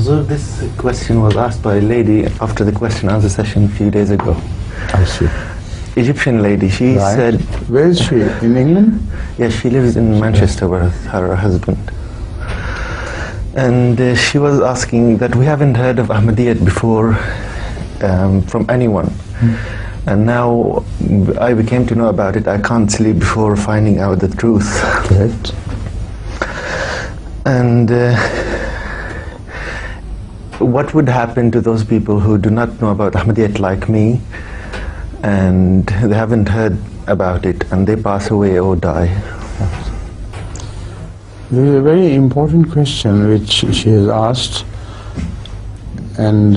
Huzur, this question was asked by a lady after the question and answer session a few days ago. I see. Egyptian lady. She said... Where is she? In England? Yes, she lives in Manchester with her husband. And she was asking that we haven't heard of Ahmadiyyat before from anyone. And now I became to know about it. I can't sleep before finding out the truth. Correct. And what would happen to those people who do not know about Ahmadiyyat like me, and they haven't heard about it, and they pass away or die? There is a very important question which she has asked, and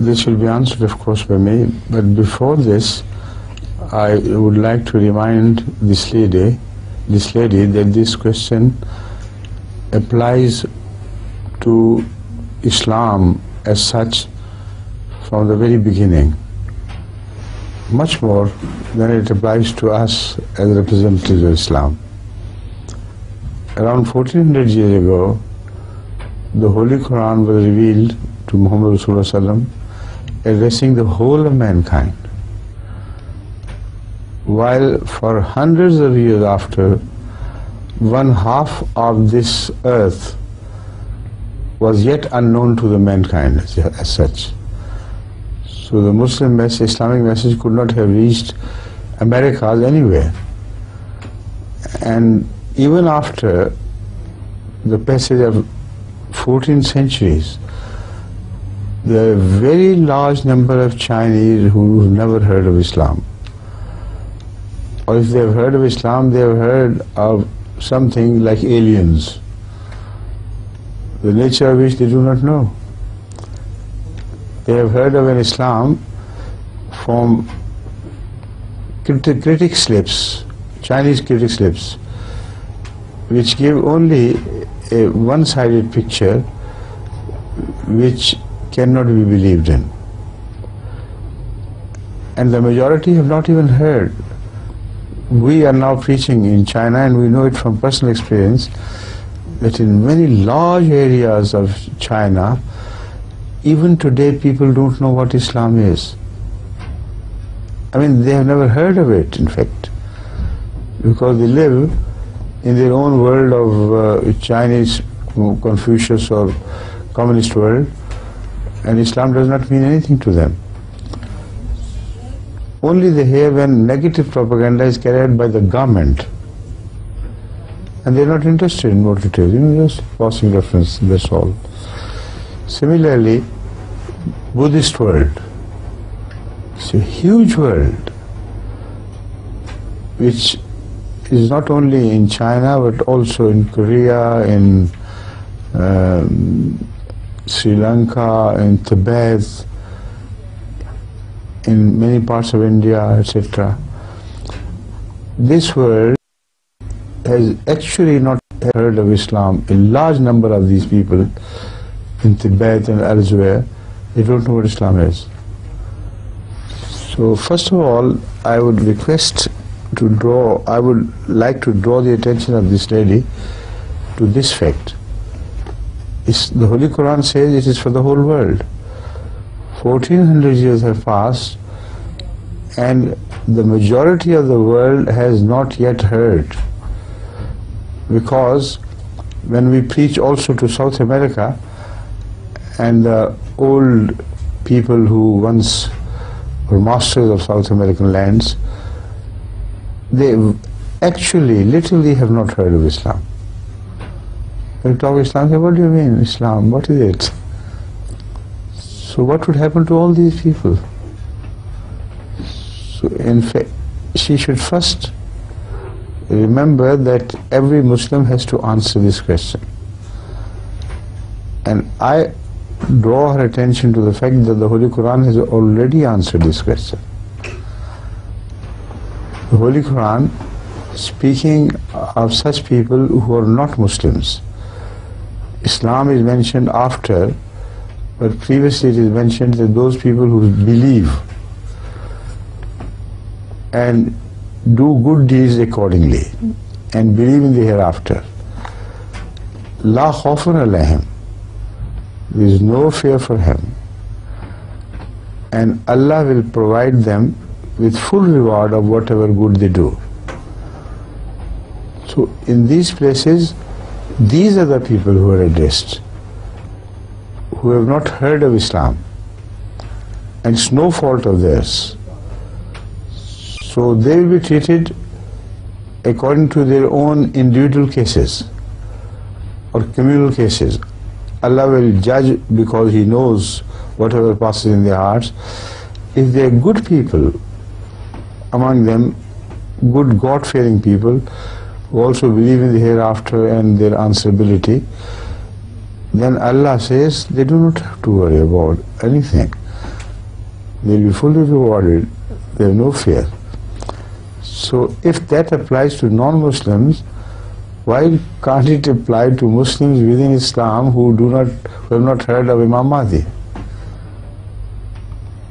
this will be answered, of course, by me. But before this, I would like to remind this lady that this question applies to Islam as such from the very beginning, much more than it applies to us as representatives of Islam. Around 1400 years ago, the Holy Quran was revealed to Muhammad Rasulullah Sallam, addressing the whole of mankind. While for hundreds of years after, one half of this earth was yet unknown to the mankind as such. So the Muslim message, Islamic message could not have reached Americas anywhere. And even after the passage of 14 centuries, there are a very large number of Chinese who never heard of Islam. Or if they have heard of Islam, they have heard of something like aliens, the nature of which they do not know. They have heard of an Islam from critic slips, Chinese critic slips, which give only a one-sided picture which cannot be believed in. And the majority have not even heard. We are now preaching in China, and we know it from personal experience, that in many large areas of China, even today people don't know what Islam is. I mean, they have never heard of it, in fact, because they live in their own world of Chinese Confucius or communist world, and Islam does not mean anything to them. Only they hear when negative propaganda is carried by the government, and they are not interested in what it is, just passing reference, that's all. Similarly, Buddhist world, it's a huge world which is not only in China but also in Korea, in Sri Lanka, in Tibet, in many parts of India, etc. This world has actually not heard of Islam. A large number of these people in Tibet and elsewhere, they don't know what Islam is. So first of all, I would like to draw the attention of this lady to this fact. The Holy Quran says it is for the whole world. 1400 years have passed, and the majority of the world has not yet heard. Because when we preach also to South America, and the old people who once were masters of South American lands, they actually, literally have not heard of Islam. When you talk Islam, they say, what do you mean, Islam? What is it? So what would happen to all these people? So in fact, she should first remember that every Muslim has to answer this question. And I draw her attention to the fact that the Holy Quran has already answered this question. The Holy Quran, speaking of such people who are not Muslims, Islam is mentioned after, but previously it is mentioned that those people who believe and do good deeds accordingly and believe in the hereafter. La khawfun alayhim. There is no fear for him. And Allah will provide them with full reward of whatever good they do. So in these places, these are the people who are addressed, who have not heard of Islam. And it's no fault of theirs. So they will be treated according to their own individual cases or communal cases. Allah will judge because He knows whatever passes in their hearts. If they are good people among them, good God-fearing people, who also believe in the hereafter and their answerability, then Allah says they do not have to worry about anything. They will be fully rewarded. They have no fear. So if that applies to non-Muslims, why can't it apply to Muslims within Islam who have not heard of Imam Mahdi?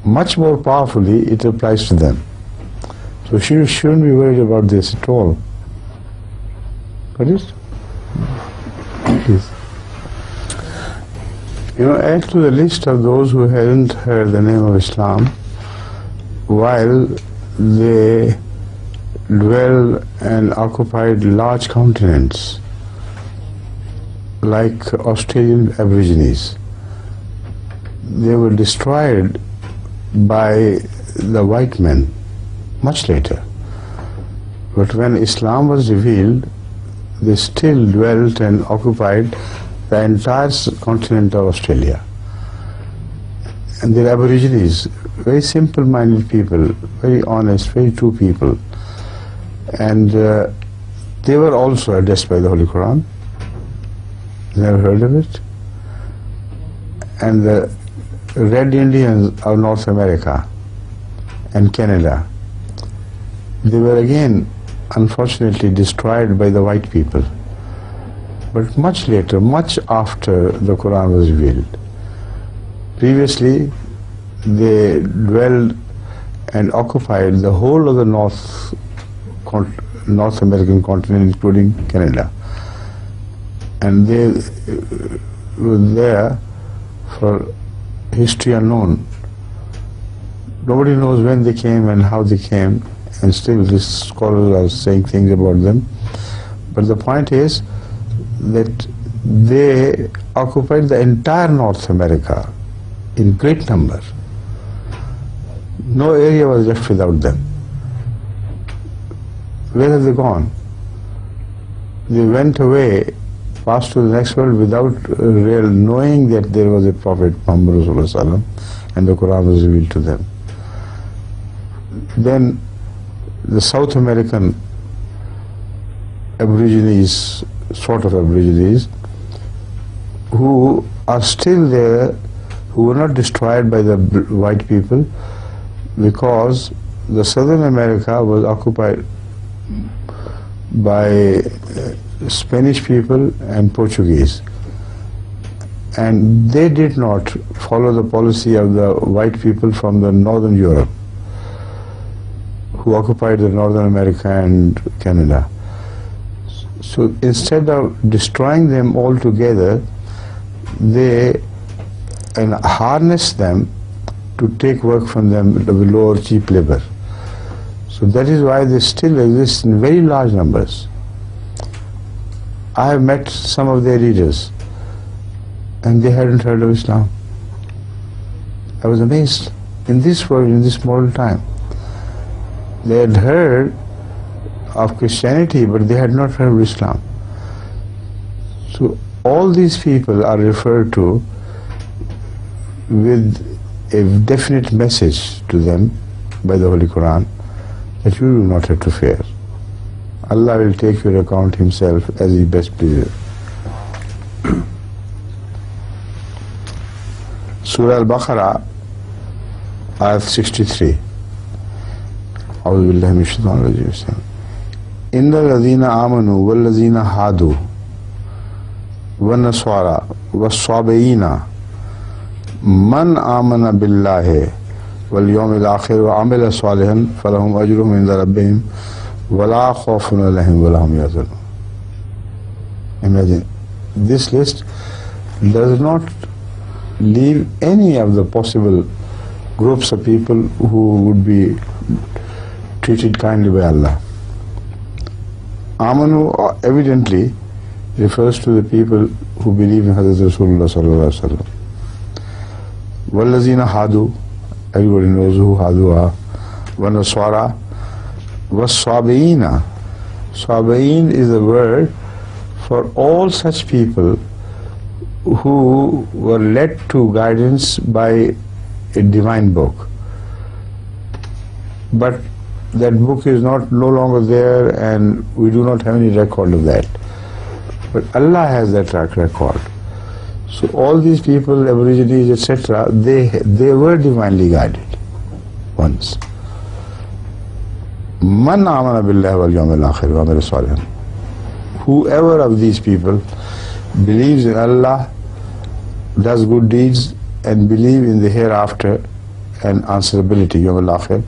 Much more powerfully it applies to them. So you shouldn't be worried about this at all. What is? Please. Add to the list of those who hadn't heard the name of Islam while they dwell and occupied large continents like Australian Aborigines. They were destroyed by the white men much later. But when Islam was revealed, they still dwelt and occupied the entire continent of Australia. And they're Aborigines, very simple-minded people, very honest, very true people. And they were also addressed by the Holy Quran. Never heard of it? And the Red Indians of North America and Canada, they were again unfortunately destroyed by the white people. But much later, much after the Quran was revealed. Previously, they dwelled and occupied the whole of the North American continent, including Canada. And they were there for history unknown. Nobody knows when they came and how they came, and still these scholars are saying things about them. But the point is that they occupied the entire North America in great number. No area was left without them. Where have they gone? They went away, passed to the next world without real knowing that there was a Prophet Muhammad ﷺ and the Quran was revealed to them. Then the South American Aborigines, sort of Aborigines, who are still there, who were not destroyed by the white people, because the Southern America was occupied by Spanish people and Portuguese, and they did not follow the policy of the white people from the Northern Europe who occupied the Northern America and Canada. So instead of destroying them altogether, they harnessed them to take work from them with low or cheap labor. So that is why they still exist in very large numbers. I have met some of their leaders and they hadn't heard of Islam. I was amazed. In this world, in this modern time, they had heard of Christianity, but they had not heard of Islam. So all these people are referred to with a definite message to them by the Holy Quran that you do not have to fear. Allah will take your account Himself as He best pleases. Surah Al-Baqarah, Ayat 63. أعوذ بالله من الشيطان الرجيم. إن الذين آمنوا والذين هادوا والنصارى والصابئين من آمن بالله واليوم الآخر وعمل صالحا فلهم أجرهم عند ربهم ولا خوف عليهم ولا هم يحزنون. Imagine, this list does not leave any of the possible groups of people who would be treated kindly by Allah. Amanu evidently refers to the people who believe in Hadith Rasulullah sallallahu alaihi wasallam. Wallazina hadu, everybody knows who hadu are. Wanaswara, waswabiina. Swabiin is a word for all such people who were led to guidance by a divine book, but that book is no longer there, and we do not have any record of that. But Allah has that track record. So all these people, Aborigines, etc., they were divinely guided once. Man amana billahi wal yawmil akhir wa amila salihan. Whoever of these people believes in Allah, does good deeds, and believe in the hereafter and answerability, yawm al-akhir,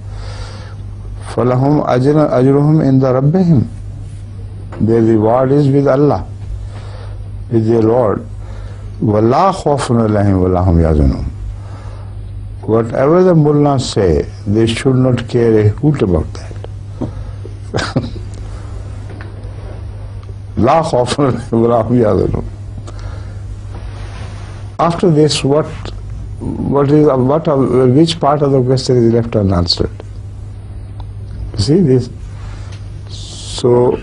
falahum ajruhum inda rabbihim. Their reward is with Allah, with their Lord. Wala khawfun alayhim wala hum yahzanun. Whatever the mullahs say, they should not care a hoot about that. La khawfun alayhim wala hum yahzanun. After this, which part of the question is left unanswered? See this? So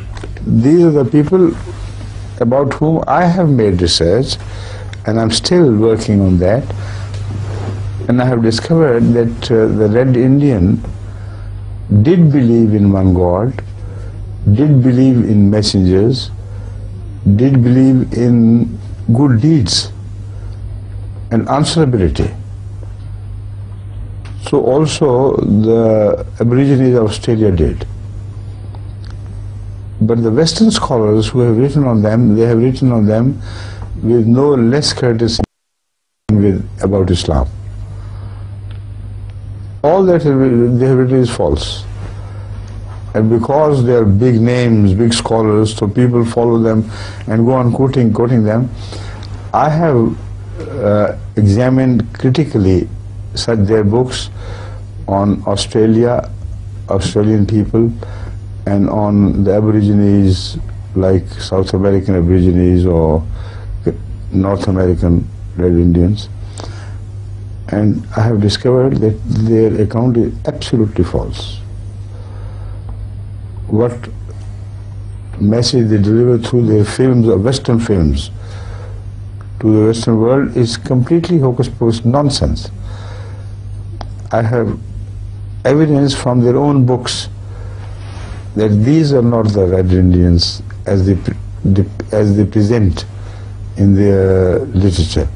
these are the people about whom I have made research, and I'm still working on that. And I have discovered that the Red Indian did believe in one God, did believe in messengers, did believe in good deeds and answerability. So also the Aborigines of Australia did. But the Western scholars who have written on them, they have written on them with no less courtesy about Islam. All that they have written is false. And because they are big names, big scholars, so people follow them and go on quoting them, I have examined critically their books on Australia, Australian people, and on the Aborigines, like South American Aborigines or North American Red Indians, and I have discovered that their account is absolutely false. What message they deliver through their films, or Western films, to the Western world is completely hocus-pocus nonsense. I have evidence from their own books that these are not the Red Indians as they present in their literature.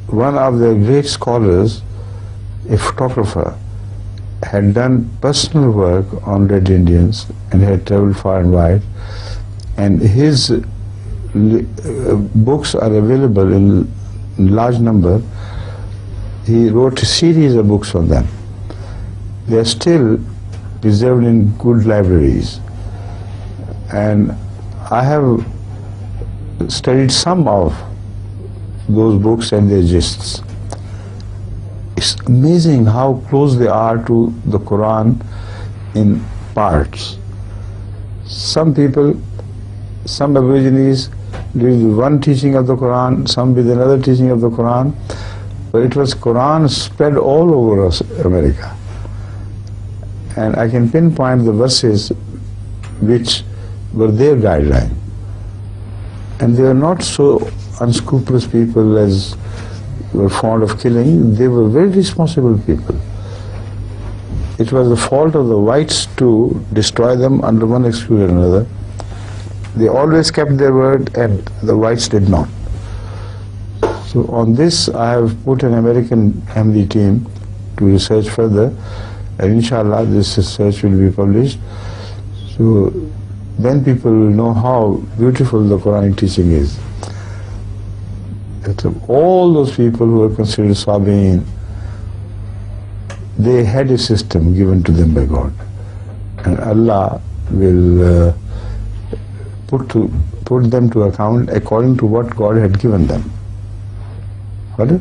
One of the great scholars, a photographer, had done personal work on Red Indians and had traveled far and wide, and his books are available in large number. He wrote a series of books on them. They are still preserved in good libraries, and I have studied some of those books and their gists. It's amazing how close they are to the Quran in parts. Some people, some Aborigines did one teaching of the Quran, some with another teaching of the Quran, but it was Quran spread all over America. And I can pinpoint the verses which were their guideline. And they were not so unscrupulous people as were fond of killing. They were very responsible people. It was the fault of the whites to destroy them under one excuse or another. They always kept their word, and the whites did not. So on this, I have put an American Ahmadi team to research further, and inshallah this research will be published. So then people will know how beautiful the Quranic teaching is. That all those people who are considered Sabi'in, they had a system given to them by God, and Allah will put them to account according to what God had given them. Got it?